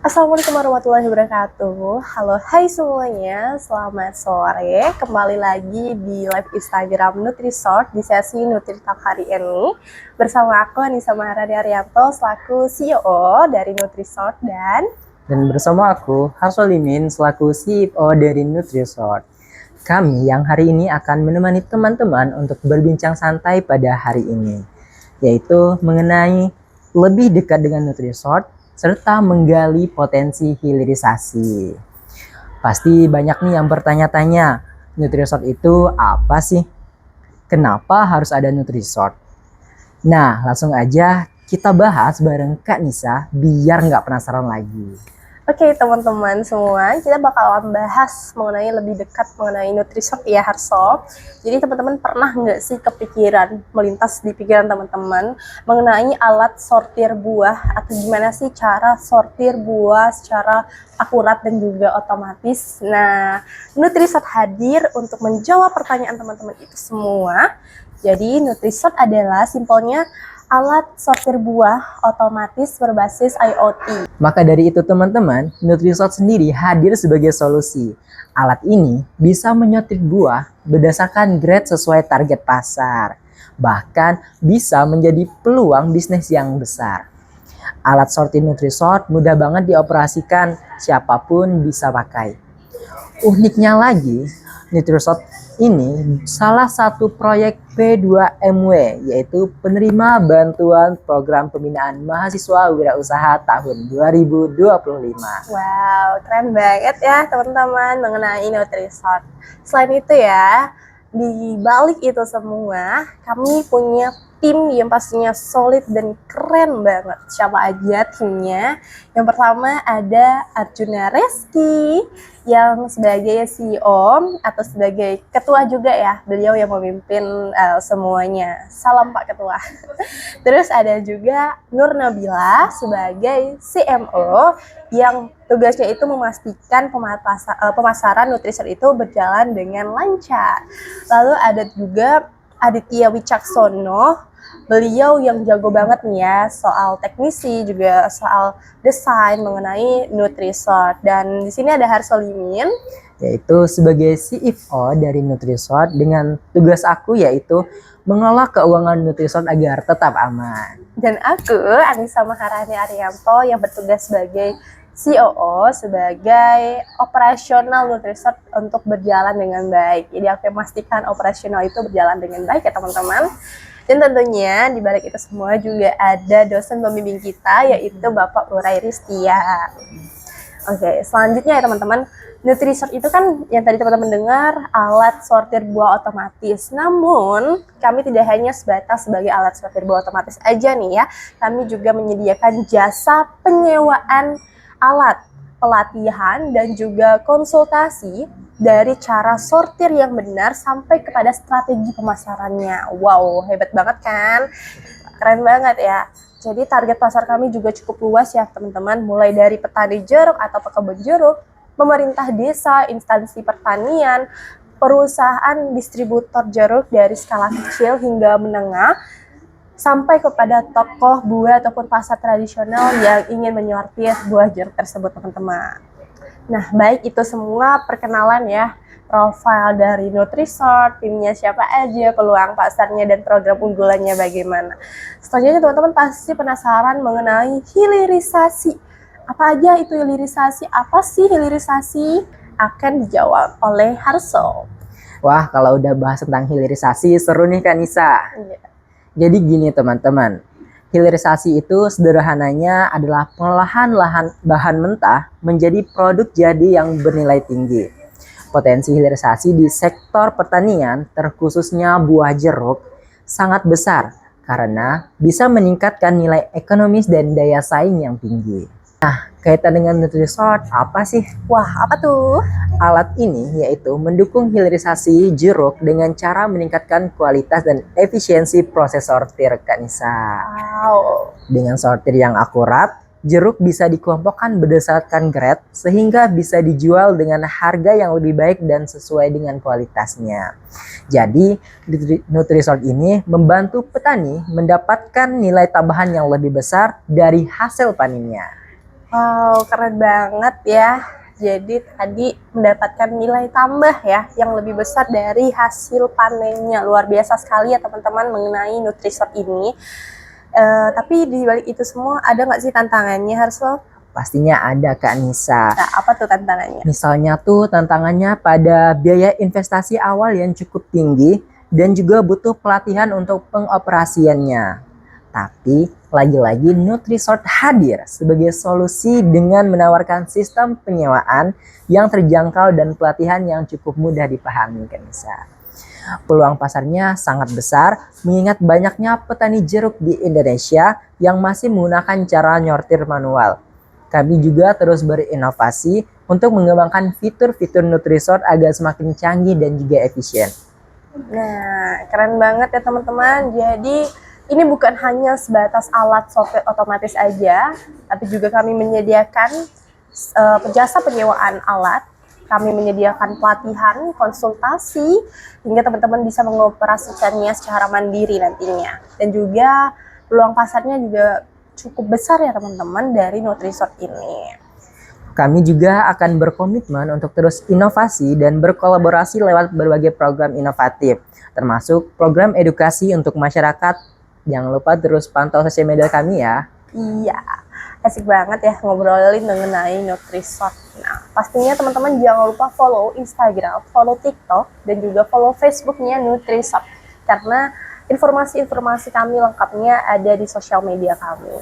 Assalamualaikum warahmatullahi wabarakatuh. Halo, hai semuanya. Selamat sore. Kembali lagi di live Instagram Nutrisort di sesi Nutritalk hari ini bersama aku Anissa Maharani Arianto selaku CEO dari Nutrisort dan bersama aku, Harsolimin, selaku CEO dari Nutrisort. Kami yang hari ini akan menemani teman-teman untuk berbincang santai pada hari ini, yaitu mengenai lebih dekat dengan Nutrisort, serta menggali potensi hilirisasi. Pasti banyak nih yang bertanya-tanya, Nutrisort itu apa sih? Kenapa harus ada Nutrisort? Nah, langsung aja kita bahas bareng Kak Nisa, biar nggak penasaran lagi. Oke, teman-teman semua, kita bakalan bahas mengenai lebih dekat mengenai Nutrisort ya, Harso. Jadi teman-teman pernah nggak sih kepikiran, melintas di pikiran teman-teman mengenai alat sortir buah atau gimana sih cara sortir buah secara akurat dan juga otomatis? Nah, Nutrisort hadir untuk menjawab pertanyaan teman-teman itu semua. Jadi Nutrisort adalah simpelnya alat sortir buah otomatis berbasis IoT. Maka dari itu teman-teman, Nutrisort sendiri hadir sebagai solusi. Alat ini bisa menyortir buah berdasarkan grade sesuai target pasar. Bahkan bisa menjadi peluang bisnis yang besar. Alat sortir Nutrisort mudah banget dioperasikan, siapapun bisa pakai. Uniknya lagi, Nutrisort ini salah satu proyek P2MW, yaitu penerima bantuan program pembinaan mahasiswa wirausaha tahun 2025. Wow, keren banget ya teman-teman mengenai Nutrisort. Selain itu ya, di balik itu semua, kami punya tim yang pastinya solid dan keren banget. Siapa aja timnya? Yang pertama ada Arjuna Reski yang sebagai CEO atau sebagai ketua juga ya. Beliau yang memimpin semuanya. Salam Pak Ketua. Terus ada juga Nur Nabila sebagai CMO yang tugasnya itu memastikan pemasaran Nutrisort itu berjalan dengan lancar. Lalu ada juga Aditya Wicaksono, beliau yang jago banget nih ya soal teknisi juga soal desain mengenai Nutrisort. Dan di sini ada Harsolimin yaitu sebagai CFO dari Nutrisort dengan tugas aku yaitu mengelola keuangan Nutrisort agar tetap aman. Dan aku Anissa Maharani Arianto yang bertugas sebagai COO sebagai operasional Nutrisort untuk berjalan dengan baik. Jadi aku memastikan operasional itu berjalan dengan baik ya teman-teman. Dan tentunya di balik itu semua juga ada dosen pembimbing kita yaitu Bapak Urai Ristia. Oke, selanjutnya ya teman-teman, Nutrisort itu kan yang tadi teman-teman dengar alat sortir buah otomatis. Namun kami tidak hanya sebatas sebagai alat sortir buah otomatis aja nih ya. Kami juga menyediakan jasa penyewaan alat, pelatihan dan juga konsultasi dari cara sortir yang benar sampai kepada strategi pemasarannya. Wow, hebat banget kan? Keren banget ya. Jadi target pasar kami juga cukup luas ya teman-teman, mulai dari petani jeruk atau pekebun jeruk, pemerintah desa, instansi pertanian, perusahaan distributor jeruk dari skala kecil hingga menengah, sampai kepada tokoh buah ataupun pasar tradisional yang ingin menyortir buah jeruk tersebut teman-teman. Nah, baik itu semua perkenalan ya, profil dari Nutrisort, timnya siapa aja, peluang pasarnya, dan program unggulannya bagaimana. Selanjutnya teman-teman pasti penasaran mengenai hilirisasi. Apa aja itu hilirisasi? Apa sih hilirisasi? Akan dijawab oleh Harso. Wah, kalau udah bahas tentang hilirisasi, seru nih Kak Nisa. Iya. Jadi gini teman-teman, hilirisasi itu sederhananya adalah pengolahan bahan mentah menjadi produk jadi yang bernilai tinggi. Potensi hilirisasi di sektor pertanian, terkhususnya buah jeruk, sangat besar karena bisa meningkatkan nilai ekonomis dan daya saing yang tinggi. Nah, kaitan dengan Nutrisort, apa sih? Wah, apa tuh? Alat ini yaitu mendukung hilirisasi jeruk dengan cara meningkatkan kualitas dan efisiensi proses sortir, Kak Nisa. Wow. Dengan sortir yang akurat, jeruk bisa dikelompokkan berdasarkan grade sehingga bisa dijual dengan harga yang lebih baik dan sesuai dengan kualitasnya. Jadi, Nutrisort ini membantu petani mendapatkan nilai tambahan yang lebih besar dari hasil panennya. Wow, keren banget ya. Jadi tadi mendapatkan nilai tambah ya yang lebih besar dari hasil panennya. Luar biasa sekali ya teman-teman mengenai Nutrisort ini. Tapi di balik itu semua ada nggak sih tantangannya Harsel? Pastinya ada Kak Nisa. Nah, apa tuh tantangannya? Misalnya tuh tantangannya pada biaya investasi awal yang cukup tinggi dan juga butuh pelatihan untuk pengoperasiannya. Tapi lagi-lagi Nutrisort hadir sebagai solusi dengan menawarkan sistem penyewaan yang terjangkau dan pelatihan yang cukup mudah dipahami Kak Nisa. Peluang pasarnya sangat besar mengingat banyaknya petani jeruk di Indonesia yang masih menggunakan cara nyortir manual. Kami juga terus berinovasi untuk mengembangkan fitur-fitur Nutrisort agar semakin canggih dan juga efisien. Nah, keren banget ya teman-teman. Jadi ini bukan hanya sebatas alat software otomatis aja, tapi juga kami menyediakan jasa penyewaan alat. Kami menyediakan pelatihan, konsultasi, hingga teman-teman bisa mengoperasikannya secara mandiri nantinya. Dan juga peluang pasarnya juga cukup besar ya teman-teman dari Nutrisort ini. Kami juga akan berkomitmen untuk terus inovasi dan berkolaborasi lewat berbagai program inovatif, termasuk program edukasi untuk masyarakat. Jangan lupa terus pantau sosial media kami ya. Iya, asik banget ya ngobrolin mengenai Nutrisort. Nah, pastinya teman-teman jangan lupa follow Instagram, follow TikTok, dan juga follow Facebooknya Nutrisort. Karena informasi-informasi kami lengkapnya ada di sosial media kami.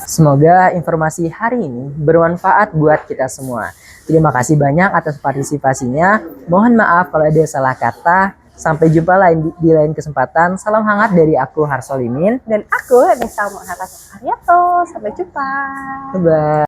Semoga informasi hari ini bermanfaat buat kita semua. Terima kasih banyak atas partisipasinya. Mohon maaf kalau ada salah kata. Sampai jumpa di lain kesempatan. Salam hangat dari aku Harsolimin. Dan aku Nisa Muhammad Aryato. Sampai jumpa. Bye-bye.